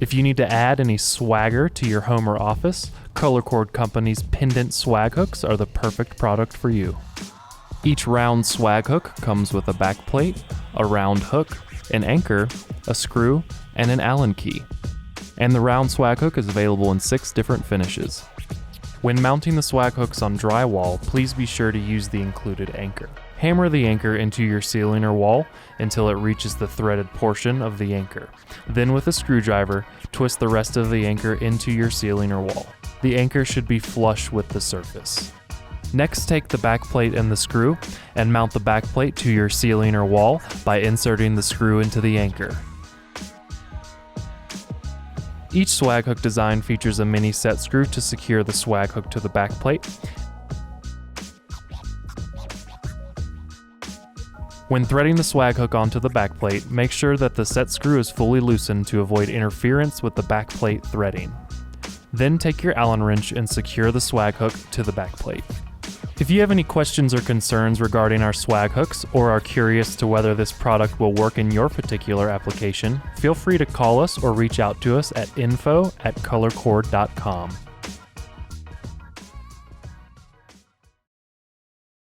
If you need to add any swagger to your home or office, Colorcord Company's pendant swag hooks are the perfect product for you. Each round swag hook comes with a back plate, a round hook, an anchor, a screw, and an Allen key. And the round swag hook is available in 6 different finishes. When mounting the swag hooks on drywall, please be sure to use the included anchor. Hammer the anchor into your ceiling or wall until it reaches the threaded portion of the anchor. Then with a screwdriver, twist the rest of the anchor into your ceiling or wall. The anchor should be flush with the surface. Next, take the back plate and the screw and mount the back plate to your ceiling or wall by inserting the screw into the anchor. Each swag hook design features a mini set screw to secure the swag hook to the back plate. When threading the swag hook onto the back plate, make sure that the set screw is fully loosened to avoid interference with the back plate threading. Then take your Allen wrench and secure the swag hook to the back plate. If you have any questions or concerns regarding our swag hooks or are curious to whether this product will work in your particular application, feel free to call us or reach out to us at info@colorcord.com.